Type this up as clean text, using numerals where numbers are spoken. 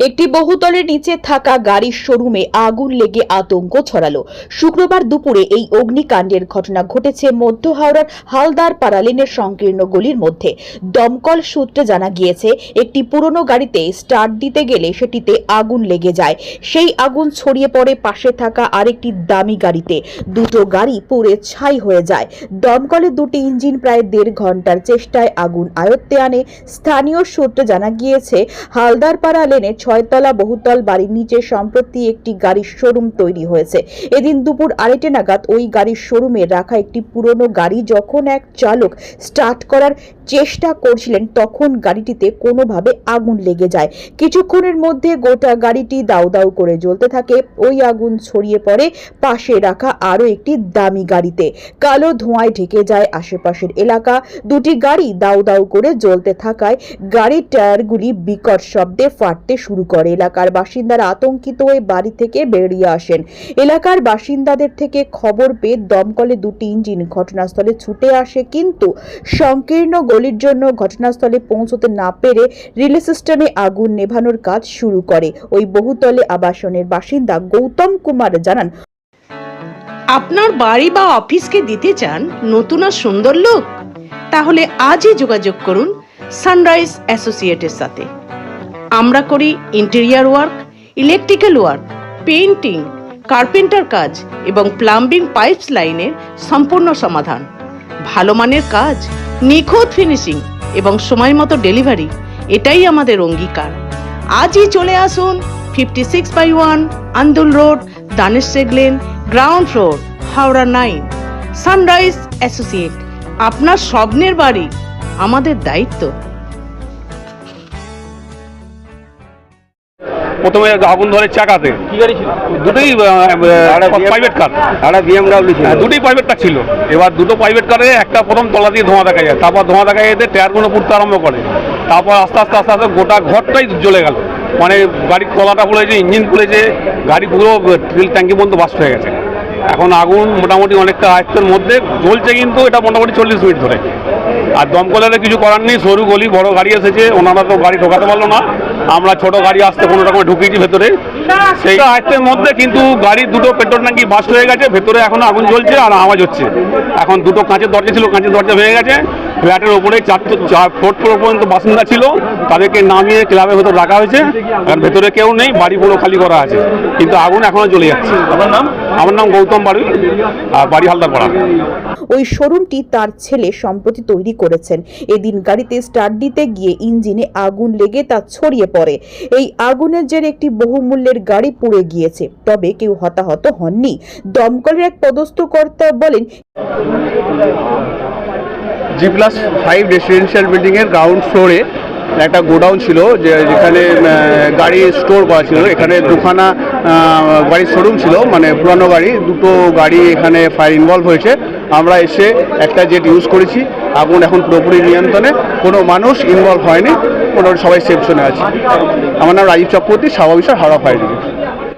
একটি বহুতলের নিচে থাকা গাড়ির শোরুমে আগুন লেগে আতঙ্ক ছড়ালো। শুক্রবার দুপুরে এই অগ্নিকাণ্ডের ঘটনা ঘটেছে মধ্য হাওড়ার হালদার পাড়া লেনের সংকীর্ণ গলির মধ্যে। দমকল সূত্রে জানা গিয়েছে, একটি পুরনো গাড়িতে স্টার্ট দিতে গেলে সেটিতে আগুন লেগে যায়। সেই আগুন ছড়িয়ে পড়ে পাশে থাকা আরেকটি দামি গাড়িতে। দুটো গাড়ি পুড়ে ছাই হয়ে যায়। দমকলের দুটি ইঞ্জিন প্রায় 1.5 ঘন্টার চেষ্টায় আগুন আয়ত্তে আনে। স্থানীয় সূত্রে জানা গিয়েছে, হালদার পাড়া লেনের 6তলা বহুতল বাড়ির নিচে সম্প্রতি একটি গাড়ির শোরুম তৈরি হয়েছে। এদিন দুপুর 2:30 নাগাদ ওই গাড়ির শোরুমে রাখা একটি পুরনো গাড়ি যখন এক চালক স্টার্ট করার চেষ্টা করছিলেন, তখন গাড়িটিতে কোনোভাবে আগুন লেগে যায়। কিছুক্ষণের মধ্যে গোটা গাড়িটি দাউ দাউ করে জ্বলতে থাকে। ওই আগুন ছড়িয়ে পড়ে পাশে রাখা আরো একটি দামি গাড়িতে। কালো ধোঁয়ায় ঢেকে যায় আশেপাশের এলাকা। দুটি গাড়ি দাউ দাউ করে জ্বলতে থাকায় গাড়ির টায়ারগুলি বিকট শব্দে ফাটতে শুরু করে। এলাকার বাসিন্দারা আতঙ্কিত হয়ে বাড়ি থেকে বেরিয়ে আসেন। এলাকার বাসিন্দাদের থেকে খবর পেয়ে দমকলে দুটি ইঞ্জিন ঘটনাস্থলে ছুটে আসে, কিন্তু সংকীর্ণ গলির জন্য ঘটনাস্থলে পৌঁছতে না পেরে রিলে সিস্টেমে আগুন নেভানোর কাজ শুরু করে। ওই বহুতলে আবাসনের বাসিন্দা গৌতম কুমার জানান, আপনার বাড়ি বা অফিসকে দিতে চান নতুন আর সুন্দর লুক? তাহলে আজই যোগাযোগ করুন সানরাইজ অ্যাসোসিয়েটের সাথে। আমরা করি interior work, electrical work, painting, carpenter কাজ এবং প্লাম্বিং পাইপস লাইনের সম্পূর্ণ সমাধান। ভালো মানের কাজ, নিখুঁত ফিনিশিং এবং সময় মতো ডেলিভারি, এটাই আমাদের অঙ্গীকার। আজই চলে আসুন 56/1 Andul road, Danesh lane, ground floor, Howrah 9। Sunrise associate, আপনার স্বপ্নের বাড়ি আমাদের দায়িত্ব। প্রথমে আগুন ধরে চাকাতে। কি গাড়ি ছিল? দুটোই প্রাইভেট কার, একটা BMW ছিল। দুটোই প্রাইভেট কার ছিল। এবার দুটো প্রাইভেট কারে একটা প্রথম তলা দিয়ে ধোঁয়া দেখা যায়, তারপর ধোঁয়া দেখা যেতে টায়ারগুলো পুড়তে আরম্ভ করে, তারপর আস্তে আস্তে আস্তে আস্তে গোটা ঘরটাই জ্বলে গেল। মানে গাড়ির তলাটা পড়েছে, ইঞ্জিন পড়েছে, গাড়ি পুরো তেল ট্যাঙ্কি পর্যন্ত বাস্ট হয়ে গেছে। এখন আগুন মোটামুটি অনেকটা আয়ত্তের মধ্যে জ্বলছে, কিন্তু এটা মোটামুটি 40 মিনিট ধরে। আর দমকলের কিছু করার নেই, সরু গলি, বড় গাড়ি এসেছে, ওনারা তো গাড়ি ঢোকাতে পারলো না। আমরা ছোট গাড়ি আসতে কোনো রকম ঢুকিয়েছি ভেতরে, সেই আয়ত্তের মধ্যে। কিন্তু গাড়ির দুটো পেট্রোল ট্যাঙ্কি বাস্ট হয়ে গেছে, ভেতরে এখনো আগুন জ্বলছে আর আওয়াজ হচ্ছে। এখন দুটো কাঁচের দরজা ছিল, কাঁচের দরজা ভেঙে গেছে। ফ্ল্যাটের ওপরে 4th ফ্লোর পর্যন্ত বাসিন্দা ছিল, তাদেরকে নামিয়ে ক্লাবের ভেতর রাখা হয়েছে। আর ভেতরে কেউ নেই, বাড়ি পুরো খালি করা আছে, কিন্তু আগুন এখনো জ্বলে যাচ্ছে। আমার নাম গৌতম বাড়ুই, আর বাড়ি হালদার পাড়া। ওই শোরুমটি তার ছেলে সম্প্রতি তৈরি করেছেন। এদিন গাড়িতে স্টার্ট দিতে গিয়ে ইঞ্জিনে আগুন লেগে তা ছড়িয়ে পড়ে। এই আগুনের জেরে একটি বহুমূল্যের গাড়ি পুড়ে গিয়েছে, তবে কেউ হতাহত হননি। দমকলের এক পদস্থ কর্তা বলেন, G+5 রেসিডেন্সিয়াল বিল্ডিং এর গ্রাউন্ড ফ্লোরে একটা গোডাউন ছিল, যেখানে গাড়ি স্টোর করা ছিল। এখানে দুখানা গাড়ির শোরুম ছিল, মানে পুরানো গাড়ি। দুটো গাড়ি এখানে ফায়ার ইনভলভ হয়েছে। আমরা এসে একটা জেট ইউজ করেছি। আগুন এখন পুরোপুরি নিয়ন্ত্রণে, কোনো মানুষ ইনভলভ হয়নি, মোটামুটি সবাই সেফ জোনে আছে। আমার নাম Rajib Chakraborty, sub officer, Howrah fire brigade.